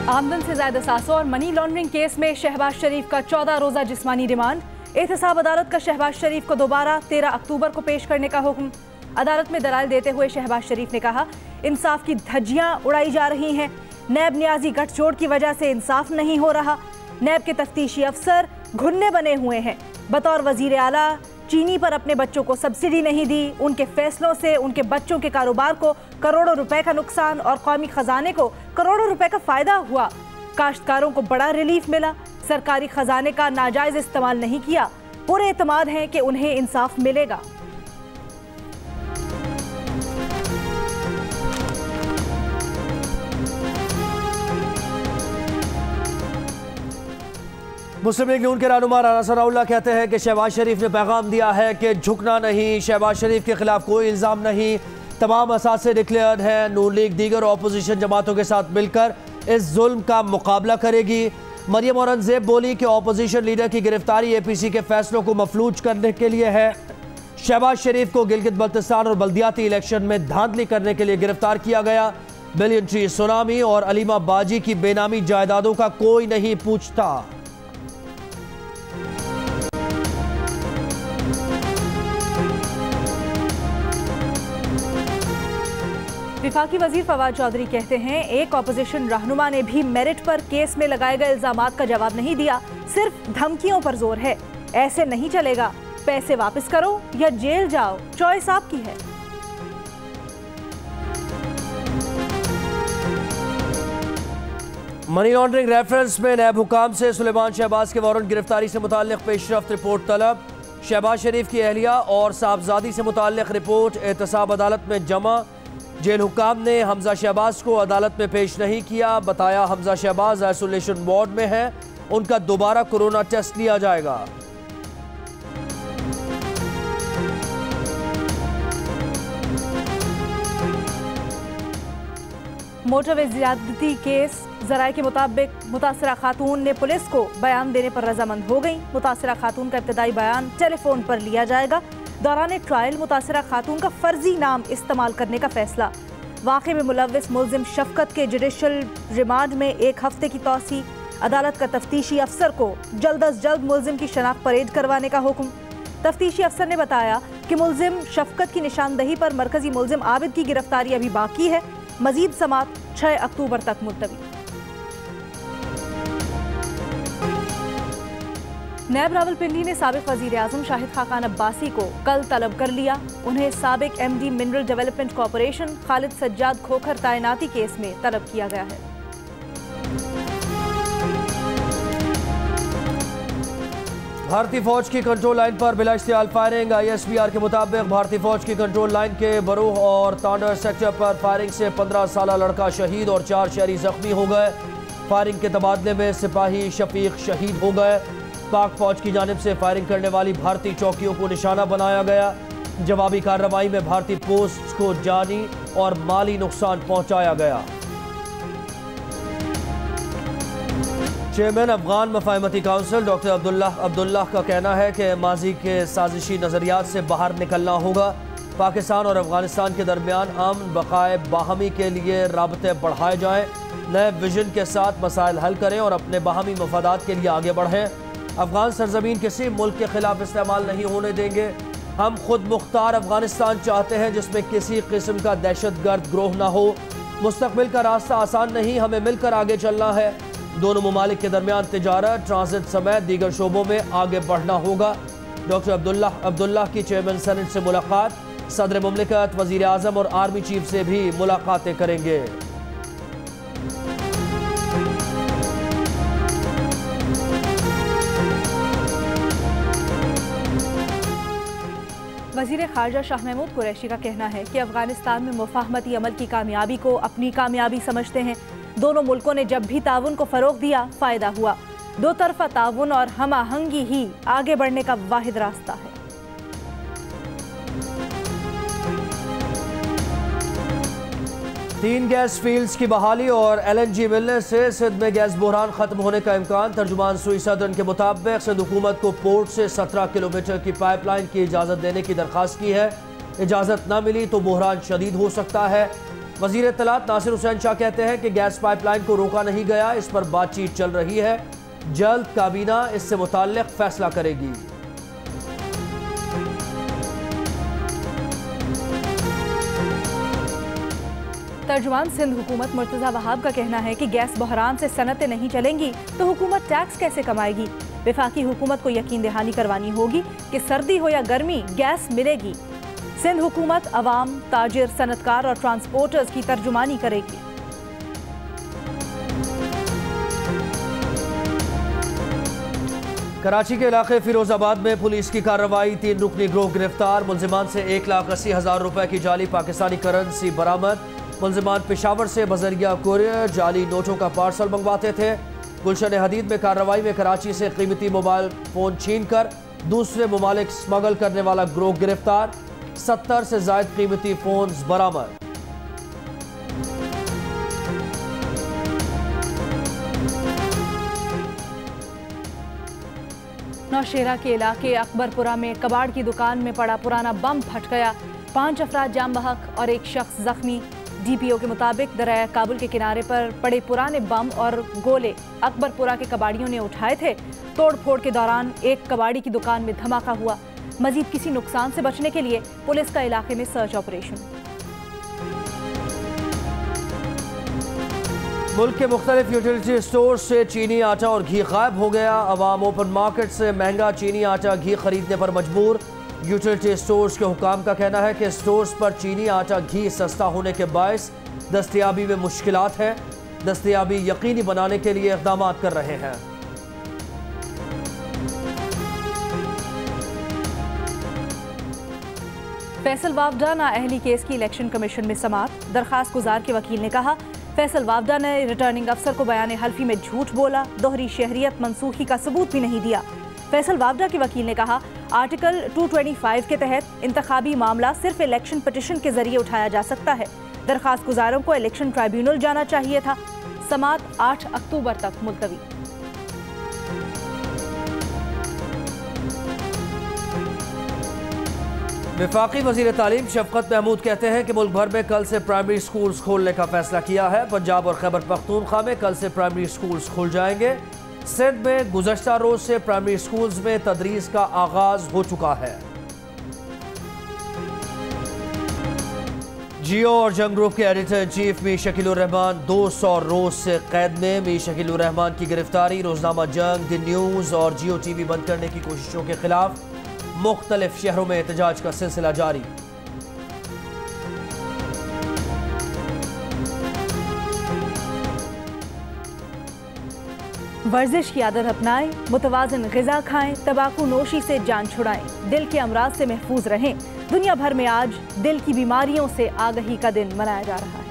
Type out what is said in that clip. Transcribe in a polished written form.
आमदन से ज्यादा सासों और मनी लॉन्ड्रिंग केस में शहबाज शरीफ का 14 रोजा जिस्मानी रिमांड। एहतसाब अदालत का शहबाज शरीफ को दोबारा 13 अक्टूबर को पेश करने का हुक्म। अदालत में दलाइल देते हुए शहबाज शरीफ ने कहा, इंसाफ की धज्जियां उड़ाई जा रही हैं। नैब नियाजी गठजोड़ की वजह से इंसाफ नहीं हो रहा। नैब के तफ्तीशी अफसर घुन्ने बने हुए हैं। बतौर वजीर आला चीनी पर अपने बच्चों को सब्सिडी नहीं दी। उनके फैसलों से उनके बच्चों के कारोबार को करोड़ों रुपए का नुकसान और कौमी खजाने को करोड़ों रुपए का फायदा हुआ। काश्तकारों को बड़ा रिलीफ मिला। सरकारी खजाने का नाजायज इस्तेमाल नहीं किया। पूरे एतमाद है कि उन्हें इंसाफ मिलेगा। मुस्लिम लीग नून के रहनुमा राना सनाउल्लाह कहते हैं कि शहबाज शरीफ ने पैगाम दिया है कि झुकना नहीं। शहबाज शरीफ के खिलाफ कोई इल्ज़ाम नहीं। तमाम असासे डिक्लेयर्ड हैं। नून लीग दीगर अपोजिशन जमातों के साथ मिलकर इस जुल्म का मुकाबला करेगी। मरियम औरंगजेब बोली कि अपोजिशन लीडर की गिरफ्तारी APC के फैसलों को मफलूज करने के लिए है। शहबाज शरीफ को गिलगित बल्तिस्तान और बल्दियाती इलेक्शन में धांधली करने के लिए गिरफ्तार किया गया। बिलियन ट्री सुनामी और अलीमा बाजी की बेनामी जायदादों का कोई नहीं पूछता। विफाकी वजीर फवाद चौधरी कहते हैं, एक अपोजिशन रहनुमा ने भी मेरिट पर केस में लगाए गए इल्जामात का जवाब नहीं दिया। सिर्फ धमकियों पर जोर है। ऐसे नहीं चलेगा। पैसे वापस करो या जेल जाओ, चॉइस आपकी है। मनी लॉन्ड्रिंग रेफरेंस में नैब हुकाम से सुलेमान शहबाज के वारंट गिरफ्तारी से मुताल्लिक पेशरफ्त रिपोर्ट तलब। शहबाज शरीफ की अहलिया और साहबजादी से मुताल्लिक रिपोर्ट एहतसाब अदालत में जमा। जेल हुकाम ने हमजा शहबाज को अदालत में पेश नहीं किया। बताया हमजा शहबाज आइसोलेशन वार्ड में है। उनका दोबारा कोरोना टेस्ट लिया जाएगा। मोटरवे ज्यादती केस जराये के मुताबिक मुतासरा खातून ने पुलिस को बयान देने पर रजामंद हो गई। मुतासरा खातून का इब्तदाई बयान टेलीफोन पर लिया जाएगा। दौरान ट्रायल मुतासरा खातून का फर्जी नाम इस्तेमाल करने का फैसला। वाक़े में मुलव्विस मुल्जिम शफकत के जुडिशल रिमांड में 1 हफ्ते की तौसी। अदालत का तफ्तीशी अफसर को जल्द अज जल्द मुल्जिम की शनाख्त परेड करवाने का हुक्म। तफ्तीशी अफसर ने बताया कि मुल्जिम शफकत की निशानदही पर मरकजी मुल्जिम आबिद की गिरफ्तारी अभी बाकी है। मजीद समात 6 अक्टूबर तक मुलतवी। नैब रावलपिंडी ने साबिक वजीर आजम शाहिद खाकान अब्बासी को कल तलब कर लिया। उन्हें साबिक MD mineral development corporation Khalid Sajjad Khokhar तैनाती केस में तलब किया गया है। भारतीय फौज की कंट्रोल लाइन पर बिला इश्तियाल फायरिंग। ISBR के मुताबिक भारतीय फौज की कंट्रोल लाइन के बरूह और तांडर सेक्टर पर फायरिंग से 15 साला लड़का शहीद और 4 शहरी जख्मी हो गए। फायरिंग के तबादले में सिपाही शफीक शहीद हो गए। पाक फौज की जानिब से फायरिंग करने वाली भारतीय चौकियों को निशाना बनाया गया। जवाबी कार्रवाई में भारतीय पोस्ट को जानी और माली नुकसान पहुंचाया गया। चेयरमैन अफगान मफाहमती काउंसिल डॉक्टर अब्दुल्लाह का कहना है कि माजी के साजिशी नज़रियात से बाहर निकलना होगा। पाकिस्तान और अफगानिस्तान के दरमियान अमन बकाए बाहमी के लिए राबते बढ़ाए जाएँ। नए विजन के साथ मसाइल हल करें और अपने बाहमी मफादात के लिए आगे बढ़ें। अफगान सरजमीन किसी मुल्क के खिलाफ इस्तेमाल नहीं होने देंगे। हम खुद मुख्तार अफगानिस्तान चाहते हैं जिसमें किसी किस्म का दहशतगर्द ग्रोह ना हो। मुस्तकबिल का रास्ता आसान नहीं, हमें मिलकर आगे चलना है। दोनों ममालिक के दरमियान तिजारत, ट्रांजिट समेत दीगर शोबों में आगे बढ़ना होगा। डॉक्टर अब्दुल्लाह की चेयरमैन सेनेट से मुलाकात। सदर मुमलिकत, वजीर आजम और आर्मी चीफ से भी मुलाकातें करेंगे। वज़ीर ख़ारजा शाह महमूद कुरैशी का कहना है कि अफगानिस्तान में मुफाहमती अमल की कामयाबी को अपनी कामयाबी समझते हैं। दोनों मुल्कों ने जब भी ताउन को फ़रोग़ दिया फ़ायदा हुआ। दो तरफ़ा ताउन और हम आहंगी ही आगे बढ़ने का वाहिद रास्ता है। 3 गैस फील्ड्स की बहाली और LNG मिलने से सिंध में गैस बहरान खत्म होने का इम्कान। तर्जुमान सुई सदन के मुताबिक सिंध हुकूमत को पोर्ट से 17 किलोमीटर की पाइपलाइन की इजाज़त देने की दरख्वास्त की है। इजाज़त न मिली तो बहरान शदीद हो सकता है। वजीर इत्तलात नासिर हुसैन शाह कहते हैं कि गैस पाइपलाइन को रोका नहीं गया, इस पर बातचीत चल रही है, जल्द काबीना इससे मुताल्लिक फैसला करेगी। तर्जुमान सिंध हुकूमत मुर्तज़ा वहाब का कहना है कि गैस बहरान से सनतें नहीं चलेंगी तो हुकूमत टैक्स कैसे कमाएगी। वफाकी हुकूमत को यकीन दहानी करवानी होगी कि सर्दी हो या गर्मी गैस मिलेगी। सिंध हुकूमत अवाम, ताजिर, सनतकार और ट्रांसपोर्टर्स की तर्जुमानी करेगी। कराची के इलाके फिरोजाबाद में पुलिस की कार्रवाई, 3 रुकनी गिरोह गिरफ्तार, मुलजिमान से 1,80,000 रुपए की जाली पाकिस्तानी करेंसी बरामद। मुलजिमान पेशावर से बजरिया कुरियर जाली नोटों का पार्सल मंगवाते थे। गुलशन हदीद में कार्रवाई में कराची से कीमती मोबाइल फोन छीनकर दूसरे ममालिक स्मगल करने वाला गिरोह गिरफ्तार, 70 से ज्यादा कीमती फोन बरामद। नौशेरा के इलाके अकबरपुरा में कबाड़ की दुकान में पड़ा पुराना बम फट गया, 5 अफराद जाम बहक और 1 शख्स जख्मी। DPO के मुताबिक दरिया काबुल के किनारे पर पड़े पुराने बम और गोले अकबरपुरा के कबाड़ियों ने उठाए थे। तोड़ फोड़ के दौरान एक कबाड़ी की दुकान में धमाका हुआ। मजीद किसी नुकसान से बचने के लिए पुलिस का इलाके में सर्च ऑपरेशन। मुल्क के मुख्तलिफ यूटिलिटी स्टोर से चीनी आटा और घी गायब हो गया। अवाम ओपन मार्केट से महंगा चीनी आटा घी खरीदने पर मजबूर। यूटिलिटी स्टोर्स के हुकाम का कहना है कि स्टोर्स पर चीनी आटा घी सस्ता होने के बायस दस्तयाबी में मुश्किलात है। दस्तयाबी यकीनी बनाने के लिए इक़दाम कर रहे हैं। फैसल वावडा नाअहली केस की इलेक्शन कमीशन में समाअत। दरखास्त गुजार के वकील ने कहा, फैसल वावडा ने रिटर्निंग अफसर को बयान हल्फी में झूठ बोला, दोहरी शहरियत मनसूखी का सबूत भी नहीं दिया। फैसल वावडा के वकील ने कहा, आर्टिकल 225 के तहत इंतखाबी मामला सिर्फ इलेक्शन पिटिशन के जरिए उठाया जा सकता है। दरखास्त गुजारों को इलेक्शन ट्राइब्यूनल जाना चाहिए था। समाअत 8 अक्टूबर तक मुलतवी। वफाकी वज़ीर तालीम शफकत महमूद कहते हैं कि मुल्क भर में कल से प्राइमरी स्कूल्स खोलने का फैसला किया है। पंजाब और खैबर पख्तूनख्वा में कल से प्राइमरी स्कूल्स खुल जाएंगे। सिंध में गुज़श्ता रोज से प्राइमरी स्कूल्स में तदरीस का आगाज हो चुका है। जियो और जंग ग्रुप के editor in chief Mir Shakilur Rahman 200 रोज से कैद में। मीर शकीलुर रहमान की गिरफ्तारी, रोजनामा जंग, द न्यूज़ और जियो TV बंद करने की कोशिशों के खिलाफ मुख्तलिफ शहरों में एहतजाज का सिलसिला जारी। वर्जिश की आदत अपनाएं, मुतवाज़िन ग़िज़ा खाएं, तंबाकू नोशी से जान छुड़ाएं, दिल के अमराज से महफूज रहें। दुनिया भर में आज दिल की बीमारियों से आगाही का दिन मनाया जा रहा है।